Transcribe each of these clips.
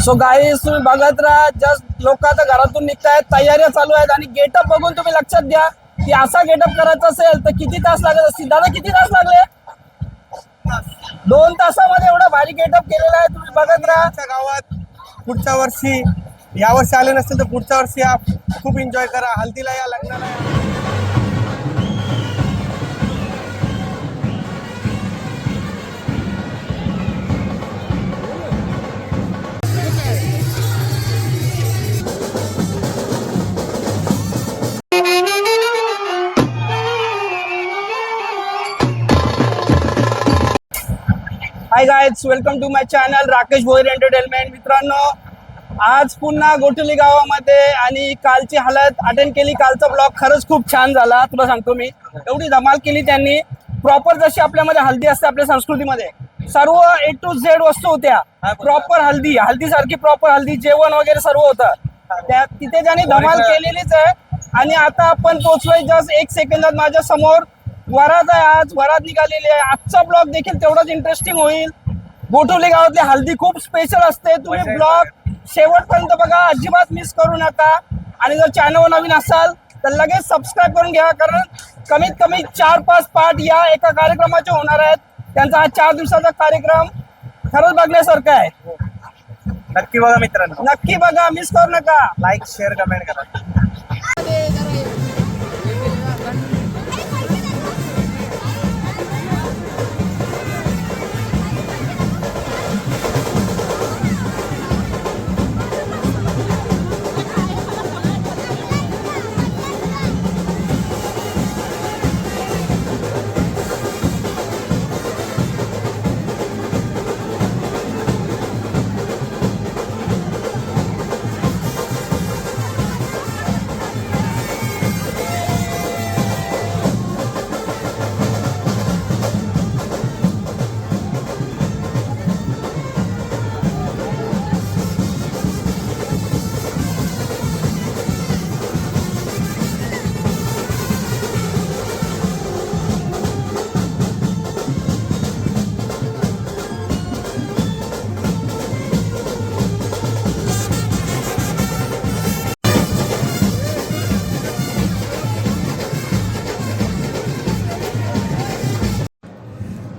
So guys तुम्ही बघत राहा. जस्ट लोक आता घरातून निघतायत, तयाऱ्या चालू आहेत आणि गेटअप बघून तुम्ही लक्षात घ्या की असा गेटअप करायचा असेल तर किती तास लागत असतील. दादा किती तास लागले? 2 तासामध्ये एवढा भारी गेटअप केलेला आहे. तुम्ही बघत राहा. गावात पुढच्या वर्षी, या वर्षी आले नसतील तर पुढच्या वर्षी खूप एन्जॉय करा. हल्दीला या, लग्नाला या. Hi guys, welcome to my channel Rakesh Bhoir entertainment. मित्रांनो, आज पुन्हा गोठवली गावामध्ये आणि कालची हालत अटेंड केली. कालचा ब्लॉग खरंच खूप छान झाला. तुला सांगतो मी, एवढी धमाल केली त्यांनी. प्रॉपर जशी आपल्यामध्ये हल्दी असते आपल्या संस्कृतीमध्ये, सर्व A to Z वस्तू होत्या. प्रॉपर हल्दीसारखी प्रॉपर हल्दी, जेवण वगैरे सर्व होतं त्या तिथे. त्यांनी धमाल केलेलीच आहे. आणि आता आपण पोहोचलोय जस्ट 1 सेकंदात माझ्या समोर. वरात आहे, आज वरात निघालेली आहे. आजचा ब्लॉग देखील तेवढाच इंटरेस्टिंग होईल. गोठवली गावातली हल्दी खूप स्पेशल असते. तुम्ही ब्लॉग शेवटपर्यंत बघा, अजिबात मिस करू नका. आणि जर चॅनलवर नवीन असाल तर लगेच सबस्क्राईब करून घ्या, कारण कमीत कमी 4-5 पार्ट या एका कार्यक्रमाचे होणार आहेत. त्यांचा हा 4 दिवसाचा कार्यक्रम खरंच बघण्यासारखा आहे. नक्की बघा मित्रांनो, नक्की बघा, मिस करू नका. लाईक, शेअर, कमेंट करा.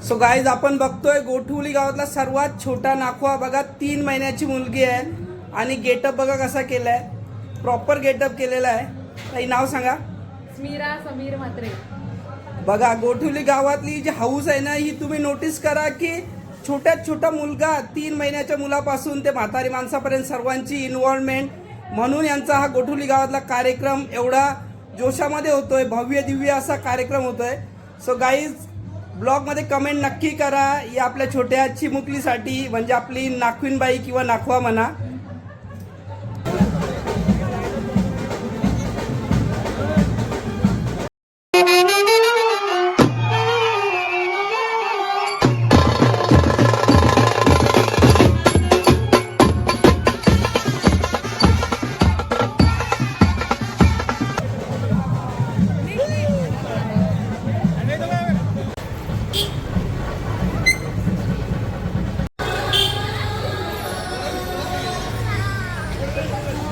सो गाईज, आपण बघतोय गोठवली गावातला सर्वात छोटा नाखवा. बघा, 3 महिन्याची मुलगी आहे आणि गेटअप बघा कसा केलाय. प्रॉपर गेटअप केलेला आहे. काही नाव सांगा. स्मिरा समीर म्हात्रे. बघा, गोठवली गावातली जी हाऊस आहे ना, ही तुम्ही नोटीस करा की छोट्यात छोटा मुलगा, 3 महिन्याच्या मुलापासून ते म्हातारी माणसापर्यंत सर्वांची इन्व्हॉल्वमेंट. म्हणून यांचा हा गोठवली गावातला कार्यक्रम एवढा जोशामध्ये होतोय. भव्य दिव्य असा कार्यक्रम होतोय. सो गाईज, ब्लॉगमध्ये कमेंट नक्की करा या आपल्या छोट्या चिमुकलीसाठी, म्हणजे आपली नाखवीनबाई किंवा नाखवा म्हणा.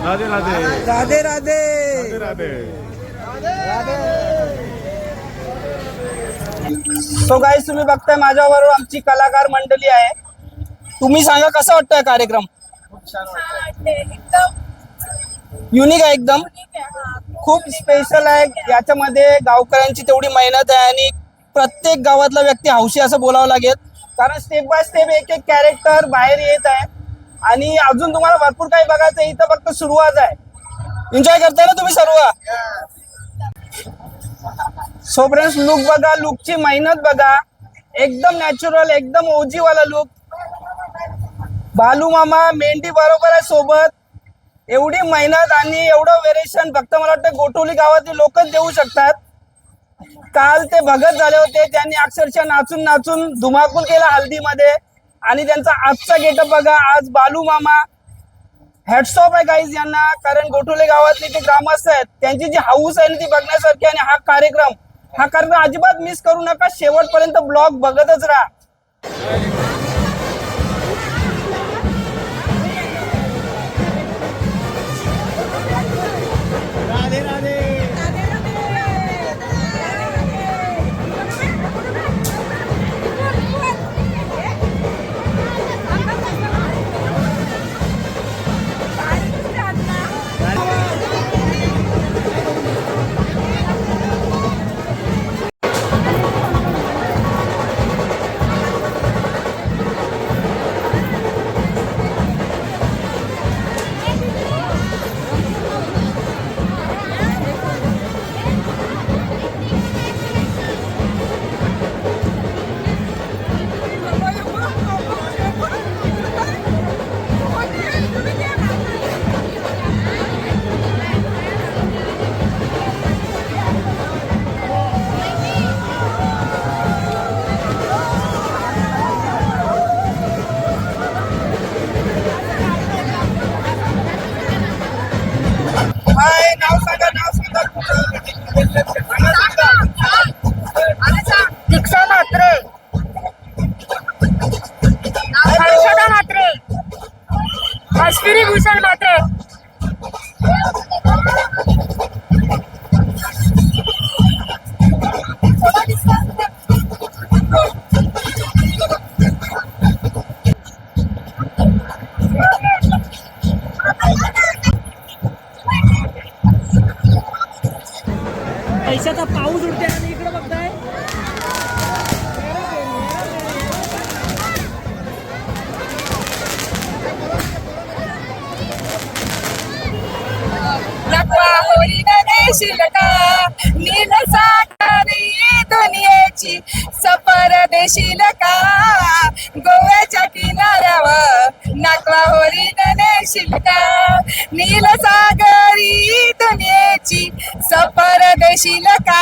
राधे राधे राधे राधे राधे. सो गाईज, तुम्ही बघताय माझ्याबरोबर आमची कलाकार मंडळी आहे. तुम्ही सांगा कसा वाटतोय कार्यक्रम? युनिक आहे, एकदम खूप स्पेशल आहे. याच्यामध्ये गावकऱ्यांची तेवढी मेहनत आहे आणि प्रत्येक गावातला व्यक्ती हौशी असं बोलावं लागेल, कारण स्टेप बाय स्टेप एक एक कॅरेक्टर बाहेर येत आहे आणि अजून तुम्हाला भरपूर काही बघायचं आहे. इथं फक्त सुरुवात आहे. एन्जॉय करताय ना तुम्ही सर्व? सो फ्रेंड्स, लुक बघा, लुकची मेहनत बघा. एकदम नॅचरल, एकदम ओजी वाला लुक. बालू मामा मेंढी बरोबर आहे सोबत. एवढी मेहनत आणि एवढं व्हेरिएशन फक्त मला वाटतं गोठवली गावातील लोकच देऊ शकतात. काल ते भगत झाले होते, त्यांनी अक्षरशः नाचून नाचून धुमाकूल केला हल्दीमध्ये. आणि त्यांचा आजचा गेटअप बघा. आज बालू मामा, हॅट्स ऑफ आहे गाईज यांना, कारण गोठवले गावातले जे ग्रामस्थ आहेत त्यांची जी हाऊस आहे ती बघण्यासारखी. आणि हा कार्यक्रम अजिबात मिस करू नका. शेवटपर्यंत ब्लॉग बघतच राहा. हाय, नाव सांगा दीक्षा म्हात्रे, हर्षदा म्हात्रे, अश्विनी भूषण म्हात्रे. पैशाचा पाऊस उडते आणि इकडे बघताय नील सागरी दुनियेची सफर देशील का गोव्याच्या किनाऱ्यावर नाकवा होरी नेशील का नील सागरी दुनियेची सफर देशील का.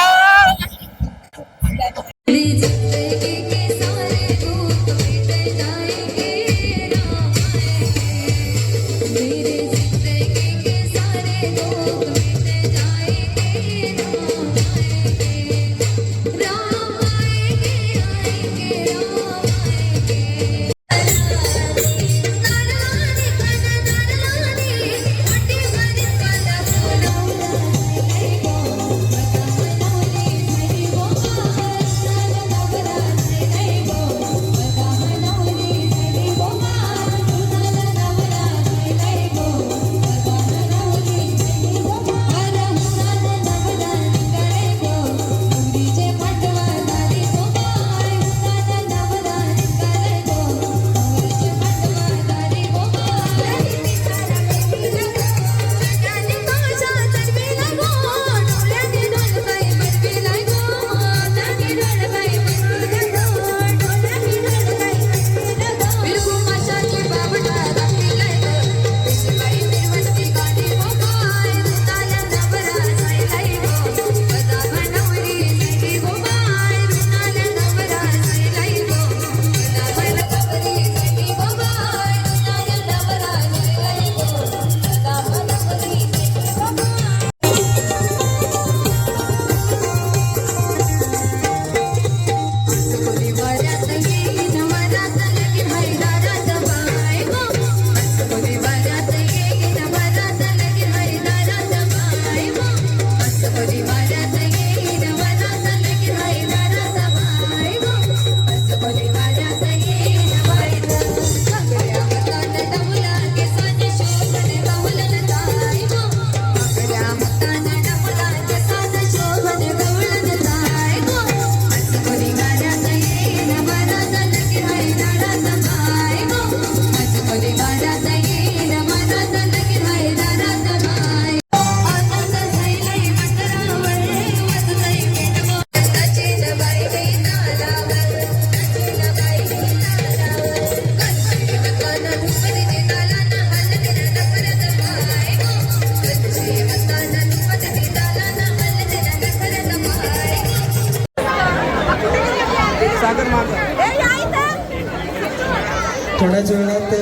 थोड्याच वेळात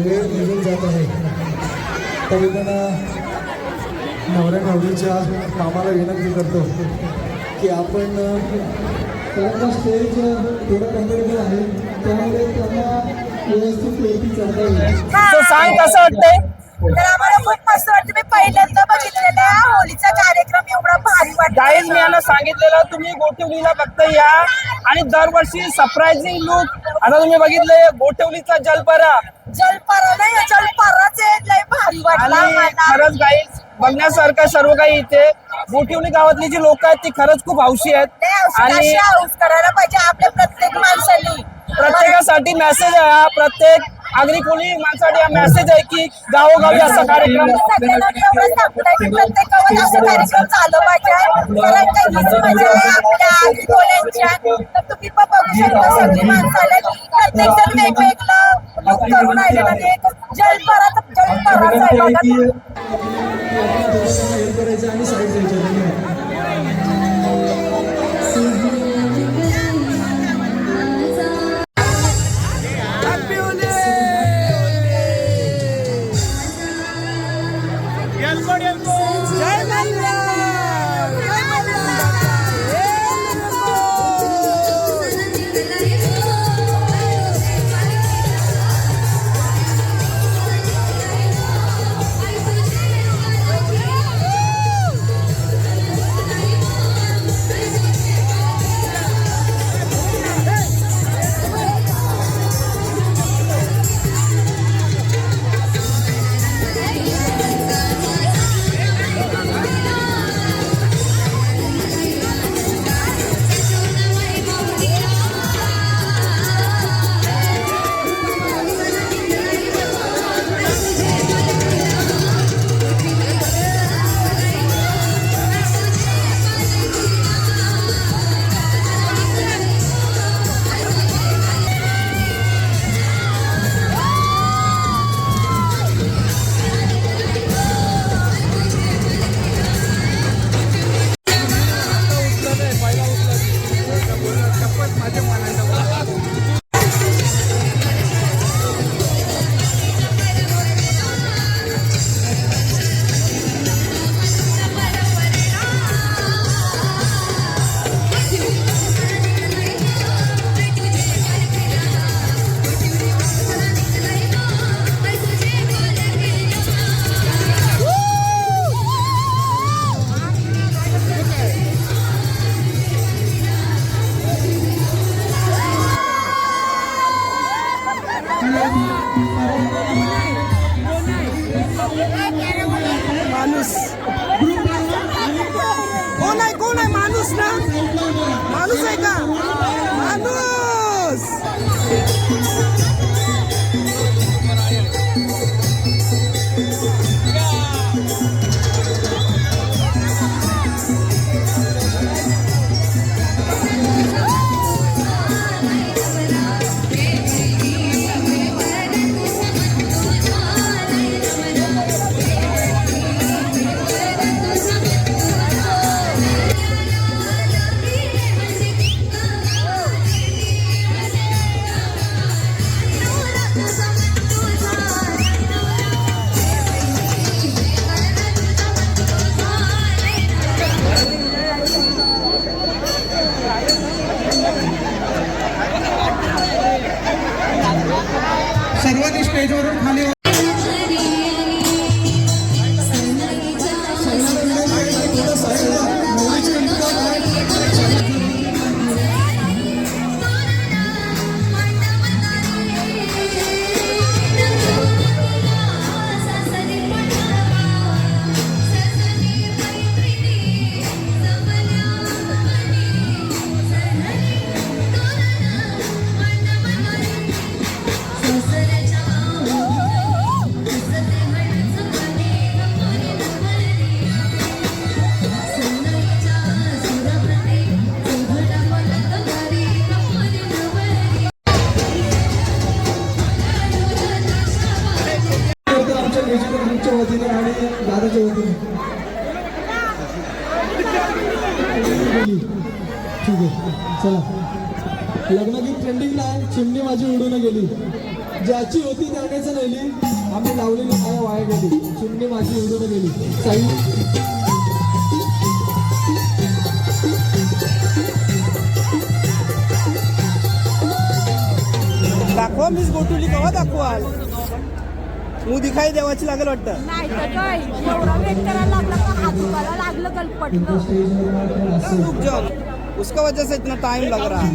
वेळ निघून जात आहे. तरी पण नवऱ्या नवरीच्या कामाला विनंती करतो की आपण त्यांना स्टेज थोडं कम्फर्टेबल आहे त्यामुळे त्यांना व्यवस्थित वरती चढता येईल. सांग कसं वाटतंय. तर आम्हाला मस्त वाटतं. मी पहिल्यांदा बघितलेला होळीचा कार्यक्रम एवढा भारी वाटतो. गाईज मी यांना सांगितलेलं तुम्ही गोठवलीला फक्त या आणि दरवर्षी सरप्राइझिंग लुक. आता तुम्ही बघितले गोठवलीचा जलपरा जलपरा नाही जलपराच लय भारी वाटला आणि मला. खरंच गाईज बघण्यासारखं सर्व काही इथे. गोठवली गावातली जी लोक आहेत ती खरंच खूप हौशी आहेत आणि हाऊस करायला पाहिजे आपल्या प्रत्येक माणसांनी. प्रत्येकासाठी मेसेज आहे हा. प्रत्येक आगरी कोळी माणसासाठी हा मेसेज आहे की गावोगावी असा कार्यक्रम सगळ्यांना मी एवढं सांगतोय की प्रत्येक गावात असं कार्यक्रम झालं पाहिजे. कारण काही हीच मजा आहे आपल्या आगरी कोळ्यांच्या. तर तुम्ही पण बघू शकता सगळी माणसं आले प्रत्येक जण वेगवेगळं लुक करून आले म्हणजे एक जलपराच आहे बघा. हेल्प करायचं आणि साईड द्यायचं. माणूस कोण आहे माणूस ना माणूस आहे का माणूस. सर्वांनी स्टेजवरून खाली ग्रुपच्या वतीने आणि दादाच्या वतीने ठीक आहे. चला लग्नगीत ट्रेंडिंगला आहे. चिमणी माझी उडून गेली ज्याची होती त्यानेच नेली आम्ही लावलेली माया वाया गेली. चिमणी माझी उडून गेली. साई दाखवा मिस गोटुली केव्हा दाखवाल. मुंह दिखाई देवाची लागेल वाटतं. नाही तर काय एवढा वेट करायला लागला का हात दुखायला लागलं गलपटलं. खूप जन उसका वजह से इतना टाइम लग रहा है.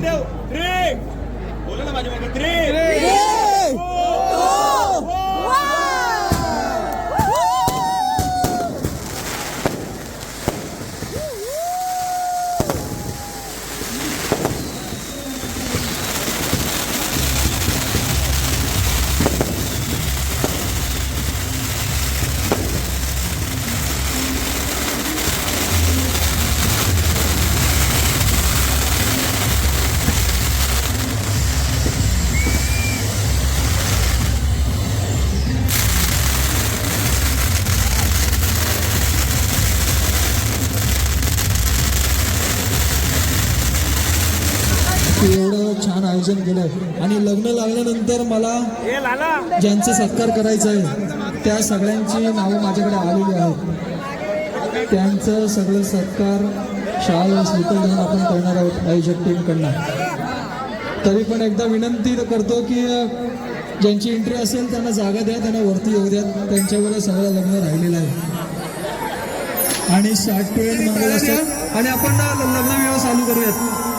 एवढं छान आयोजन केलंय आणि लग्न लागल्यानंतर मला ज्यांचे सत्कार करायचं आहे त्या सगळ्यांची नावं माझ्याकडे आलेली आहेत. त्यांचं सगळं सत्कार शाळा स्लिपर घेऊन आपण करणार आहोत आयोजक टीमकडनं. तरी पण एकदा विनंती करतो की ज्यांची एंट्री असेल त्यांना जागा द्या, त्यांना वरती येऊ द्या. त्यांच्यावर सगळं लग्न राहिलेलं आहे आणि 60 मंगल असतात आणि आपण लग्न विवाह चालू करूयात.